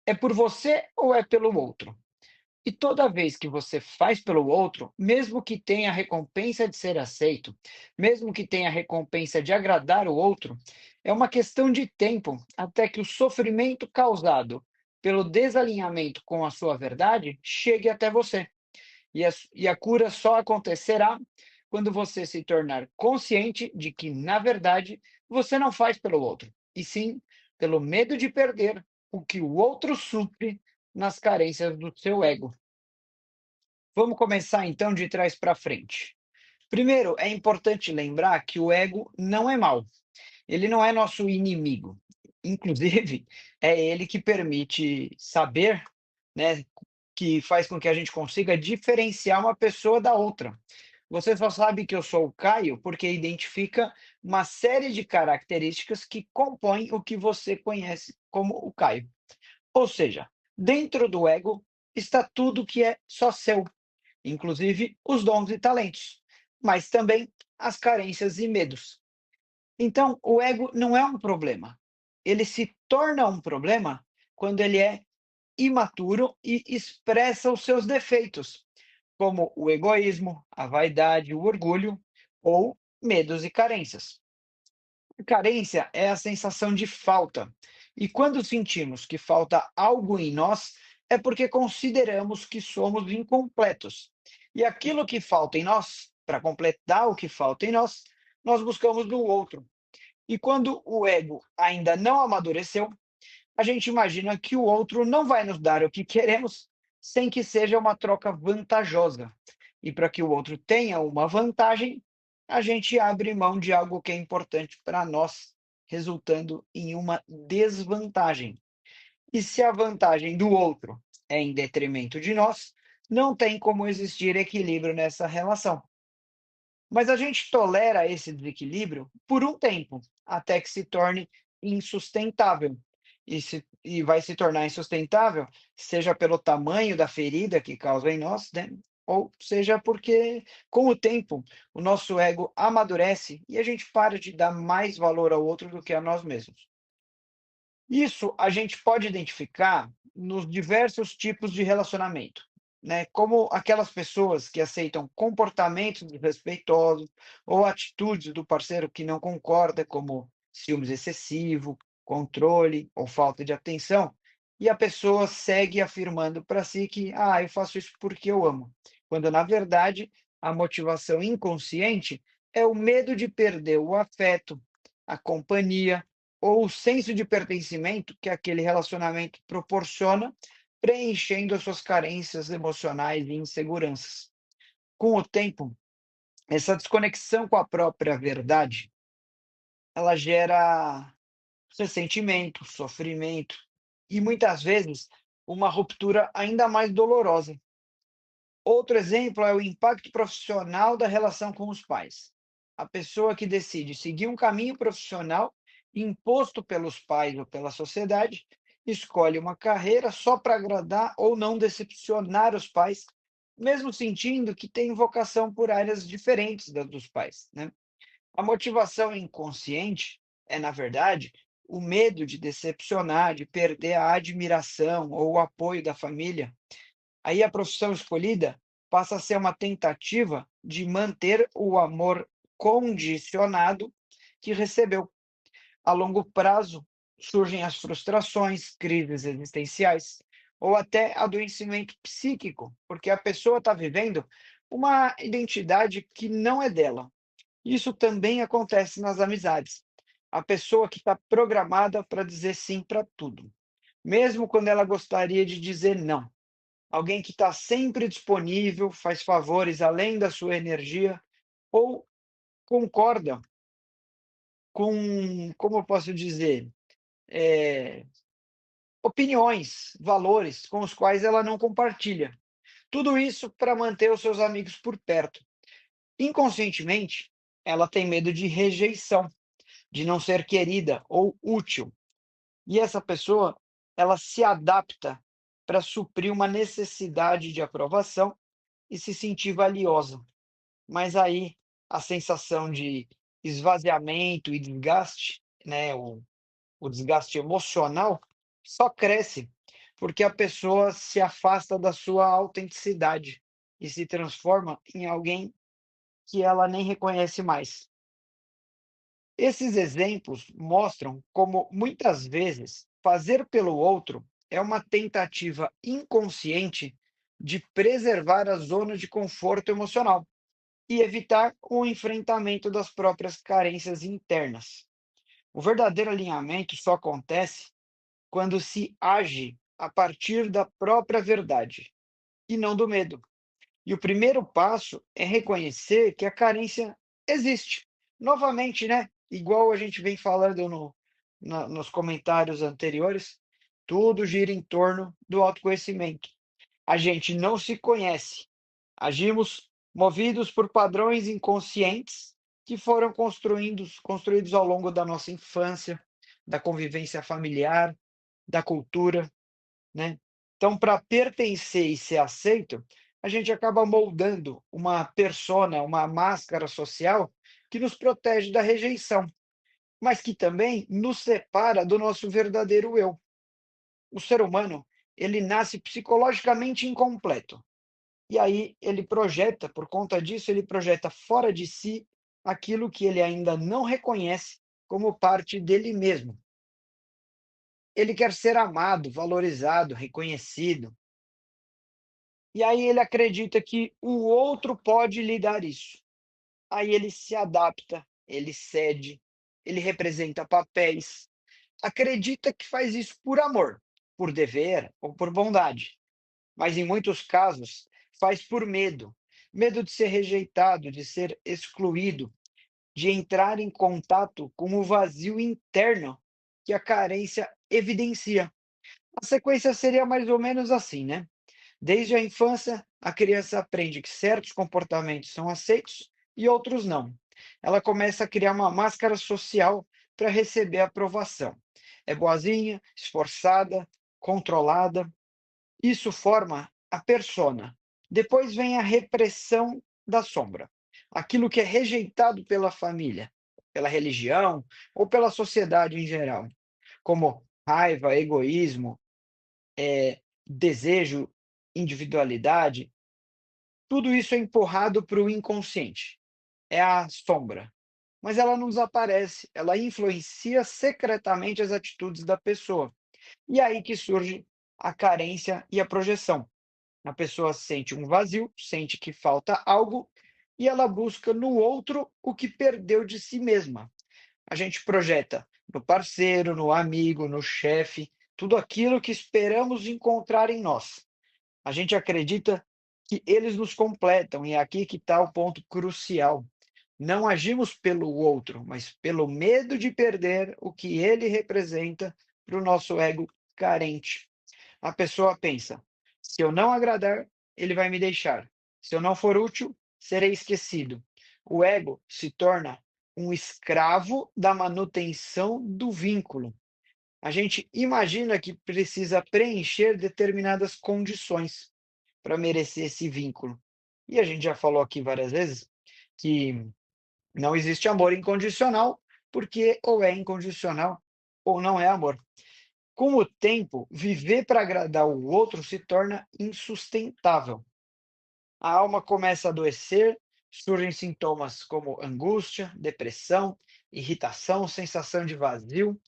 É por você ou é pelo outro? E toda vez que você faz pelo outro, mesmo que tenha a recompensa de ser aceito, mesmo que tenha a recompensa de agradar o outro, é uma questão de tempo até que o sofrimento causado pelo desalinhamento com a sua verdade chegue até você. E a cura só acontecerá quando você se tornar consciente de que, na verdade, você não faz pelo outro, e sim pelo medo de perder o que o outro supre nas carências do seu ego. Vamos começar então de trás para frente. Primeiro, é importante lembrar que o ego não é mau, ele não é nosso inimigo. Inclusive, é ele que permite saber, né, que faz com que a gente consiga diferenciar uma pessoa da outra. Você só sabe que eu sou o Caio porque identifica uma série de características que compõem o que você conhece como o Caio. Ou seja, dentro do ego está tudo que é só seu, inclusive os dons e talentos, mas também as carências e medos. Então, o ego não é um problema. Ele se torna um problema quando ele é imaturo e expressa os seus defeitos, como o egoísmo, a vaidade, o orgulho ou medos e carências. A carência é a sensação de falta. E quando sentimos que falta algo em nós, é porque consideramos que somos incompletos. E aquilo que falta em nós, para completar o que falta em nós, nós buscamos no outro. E quando o ego ainda não amadureceu, a gente imagina que o outro não vai nos dar o que queremos sem que seja uma troca vantajosa. E para que o outro tenha uma vantagem, a gente abre mão de algo que é importante para nós, resultando em uma desvantagem. E se a vantagem do outro é em detrimento de nós, não tem como existir equilíbrio nessa relação. Mas a gente tolera esse desequilíbrio por um tempo, até que se torne insustentável. E vai se tornar insustentável, seja pelo tamanho da ferida que causa em nós, né? Ou seja porque, com o tempo, o nosso ego amadurece e a gente para de dar mais valor ao outro do que a nós mesmos. Isso a gente pode identificar nos diversos tipos de relacionamento, né? Como aquelas pessoas que aceitam comportamentos desrespeitosos ou atitudes do parceiro que não concorda, como ciúmes excessivo, controle ou falta de atenção, e a pessoa segue afirmando para si que, eu faço isso porque eu amo, quando na verdade a motivação inconsciente é o medo de perder o afeto, a companhia ou o senso de pertencimento que aquele relacionamento proporciona, preenchendo as suas carências emocionais e inseguranças. Com o tempo, essa desconexão com a própria verdade, ela gera ressentimento, sofrimento e muitas vezes uma ruptura ainda mais dolorosa. Outro exemplo é o impacto profissional da relação com os pais. A pessoa que decide seguir um caminho profissional imposto pelos pais ou pela sociedade, escolhe uma carreira só para agradar ou não decepcionar os pais, mesmo sentindo que tem vocação por áreas diferentes das dos pais, né? A motivação inconsciente é, na verdade, o medo de decepcionar, de perder a admiração ou o apoio da família. Aí a profissão escolhida passa a ser uma tentativa de manter o amor condicionado que recebeu. A longo prazo, surgem as frustrações, crises existenciais ou até adoecimento psíquico, porque a pessoa está vivendo uma identidade que não é dela. Isso também acontece nas amizades. A pessoa que está programada para dizer sim para tudo, mesmo quando ela gostaria de dizer não. Alguém que está sempre disponível, faz favores além da sua energia, ou concorda com, como eu posso dizer, eh, opiniões, valores com os quais ela não compartilha. Tudo isso para manter os seus amigos por perto. Inconscientemente, ela tem medo de rejeição, de não ser querida ou útil. E essa pessoa, ela se adapta para suprir uma necessidade de aprovação e se sentir valiosa. Mas aí a sensação de esvaziamento e desgaste, né, o desgaste emocional, só cresce, porque a pessoa se afasta da sua autenticidade e se transforma em alguém que ela nem reconhece mais. Esses exemplos mostram como, muitas vezes, fazer pelo outro é uma tentativa inconsciente de preservar a zona de conforto emocional e evitar o enfrentamento das próprias carências internas. O verdadeiro alinhamento só acontece quando se age a partir da própria verdade e não do medo. E o primeiro passo é reconhecer que a carência existe. Novamente, né? Igual a gente vem falando nos comentários anteriores, tudo gira em torno do autoconhecimento. A gente não se conhece. Agimos movidos por padrões inconscientes que foram construídos ao longo da nossa infância, da convivência familiar, da cultura, né. Então, para pertencer e ser aceito, a gente acaba moldando uma persona, uma máscara social que nos protege da rejeição, mas que também nos separa do nosso verdadeiro eu. O ser humano, ele nasce psicologicamente incompleto, e aí ele projeta, por conta disso, ele projeta fora de si aquilo que ele ainda não reconhece como parte dele mesmo. Ele quer ser amado, valorizado, reconhecido. E aí ele acredita que o outro pode lhe dar isso. Aí ele se adapta, ele cede, ele representa papéis, acredita que faz isso por amor, por dever ou por bondade, mas em muitos casos faz por medo, medo de ser rejeitado, de ser excluído, de entrar em contato com o vazio interno que a carência evidencia. A sequência seria mais ou menos assim, né? Desde a infância, a criança aprende que certos comportamentos são aceitos e outros não. Ela começa a criar uma máscara social para receber aprovação. É boazinha, esforçada, controlada. Isso forma a persona. Depois vem a repressão da sombra. Aquilo que é rejeitado pela família, pela religião ou pela sociedade em geral, como raiva, egoísmo, desejo, individualidade, tudo isso é empurrado para o inconsciente. É a sombra. Mas ela não desaparece, ela influencia secretamente as atitudes da pessoa. E aí que surge a carência e a projeção. A pessoa sente um vazio, sente que falta algo e ela busca no outro o que perdeu de si mesma. A gente projeta no parceiro, no amigo, no chefe, tudo aquilo que esperamos encontrar em nós. A gente acredita que eles nos completam, e é aqui que está o ponto crucial. Não agimos pelo outro, mas pelo medo de perder o que ele representa para o nosso ego carente. A pessoa pensa: se eu não agradar, ele vai me deixar. Se eu não for útil, serei esquecido. O ego se torna um escravo da manutenção do vínculo. A gente imagina que precisa preencher determinadas condições para merecer esse vínculo. E a gente já falou aqui várias vezes que não existe amor incondicional, porque ou é incondicional ou não é amor. Com o tempo, viver para agradar o outro se torna insustentável. A alma começa a adoecer, surgem sintomas como angústia, depressão, irritação, sensação de vazio,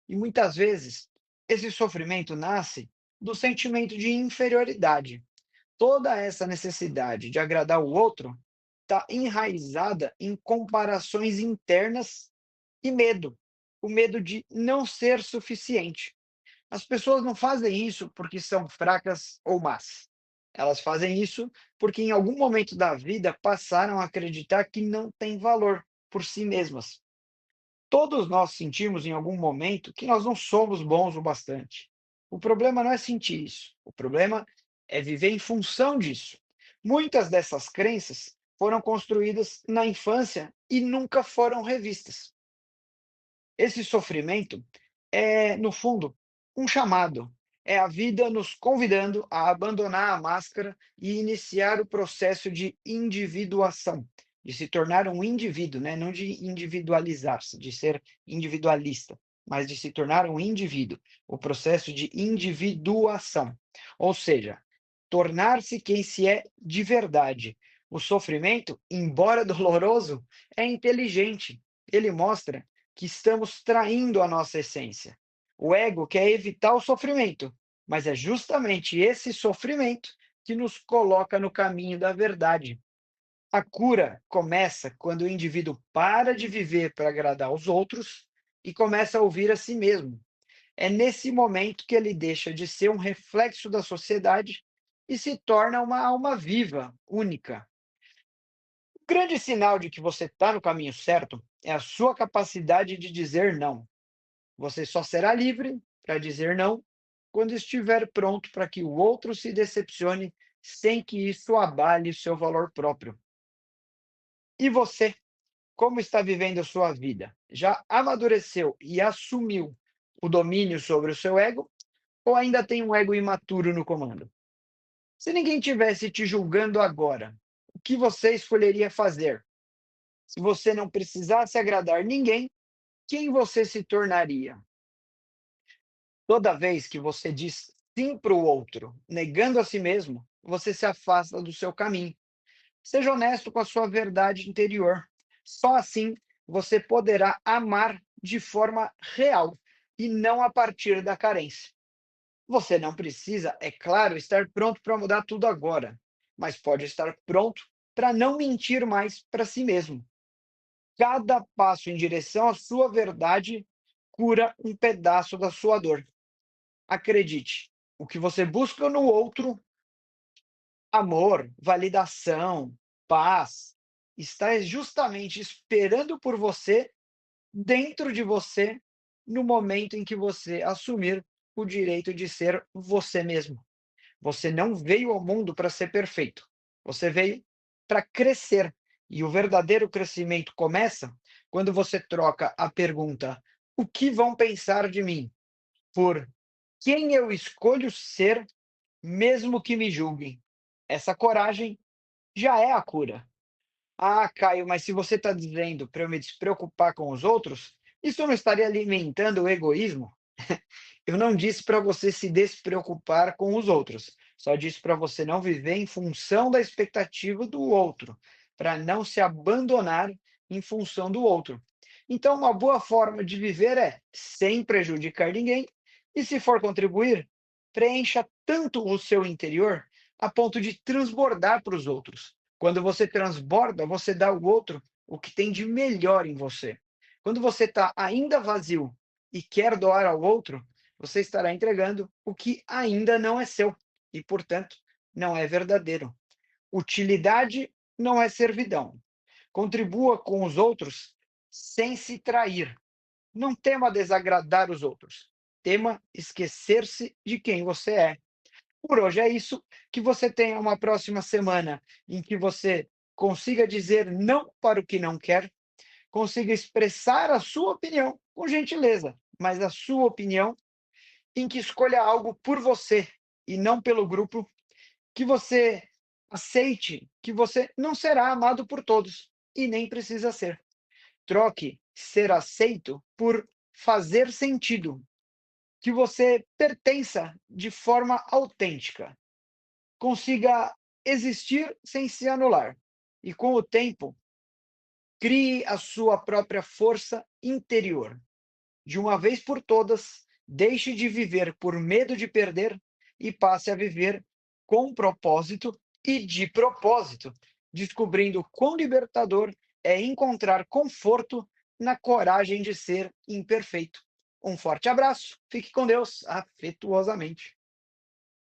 e muitas vezes esse sofrimento nasce do sentimento de inferioridade. Toda essa necessidade de agradar o outro está enraizada em comparações internas e medo, o medo de não ser suficiente. As pessoas não fazem isso porque são fracas ou más. Elas fazem isso porque em algum momento da vida passaram a acreditar que não têm valor por si mesmas. Todos nós sentimos em algum momento que nós não somos bons o bastante. O problema não é sentir isso. O problema é viver em função disso. Muitas dessas crenças foram construídas na infância e nunca foram revistas. Esse sofrimento é, no fundo, um chamado. É a vida nos convidando a abandonar a máscara e iniciar o processo de individuação, de se tornar um indivíduo, né? Não de individualizar-se, de ser individualista. mas de se tornar um indivíduo, o processo de individuação, ou seja, tornar-se quem se é de verdade. O sofrimento, embora doloroso, é inteligente. Ele mostra que estamos traindo a nossa essência. O ego quer evitar o sofrimento, mas é justamente esse sofrimento que nos coloca no caminho da verdade. A cura começa quando o indivíduo para de viver para agradar aos outros e começa a ouvir a si mesmo. É nesse momento que ele deixa de ser um reflexo da sociedade e se torna uma alma viva, única. O grande sinal de que você está no caminho certo é a sua capacidade de dizer não. Você só será livre para dizer não quando estiver pronto para que o outro se decepcione sem que isso abale seu valor próprio. E você? Como está vivendo a sua vida? Já amadureceu e assumiu o domínio sobre o seu ego ou ainda tem um ego imaturo no comando? Se ninguém tivesse te julgando agora, o que você escolheria fazer? Se você não precisasse agradar ninguém, quem você se tornaria? Toda vez que você diz sim para o outro, negando a si mesmo, você se afasta do seu caminho. Seja honesto com a sua verdade interior. Só assim você poderá amar de forma real e não a partir da carência. Você não precisa, é claro, estar pronto para mudar tudo agora, mas pode estar pronto para não mentir mais para si mesmo. Cada passo em direção à sua verdade cura um pedaço da sua dor. Acredite, o que você busca no outro, amor, validação, paz, está justamente esperando por você, dentro de você, no momento em que você assumir o direito de ser você mesmo. Você não veio ao mundo para ser perfeito. Você veio para crescer. E o verdadeiro crescimento começa quando você troca a pergunta: o que vão pensar de mim? Por quem eu escolho ser, mesmo que me julguem. Essa coragem já é a cura. Ah, Caio, mas se você está dizendo para eu me despreocupar com os outros, isso não estaria alimentando o egoísmo? Eu não disse para você se despreocupar com os outros, só disse para você não viver em função da expectativa do outro, para não se abandonar em função do outro. Então, uma boa forma de viver é sem prejudicar ninguém e, se for contribuir, preencha tanto o seu interior a ponto de transbordar para os outros. Quando você transborda, você dá ao outro o que tem de melhor em você. Quando você está ainda vazio e quer doar ao outro, você estará entregando o que ainda não é seu e, portanto, não é verdadeiro. Utilidade não é servidão. Contribua com os outros sem se trair. Não tema desagradar os outros. Tema esquecer-se de quem você é. Por hoje é isso. Que você tenha uma próxima semana em que você consiga dizer não para o que não quer, consiga expressar a sua opinião com gentileza, mas a sua opinião em que escolha algo por você e não pelo grupo, que você aceite que você não será amado por todos e nem precisa ser. Troque ser aceito por fazer sentido, que você pertença de forma autêntica, consiga existir sem se anular. E com o tempo, crie a sua própria força interior. De uma vez por todas, deixe de viver por medo de perder e passe a viver com propósito e de propósito, descobrindo quão libertador é encontrar conforto na coragem de ser imperfeito. Um forte abraço, fique com Deus, afetuosamente.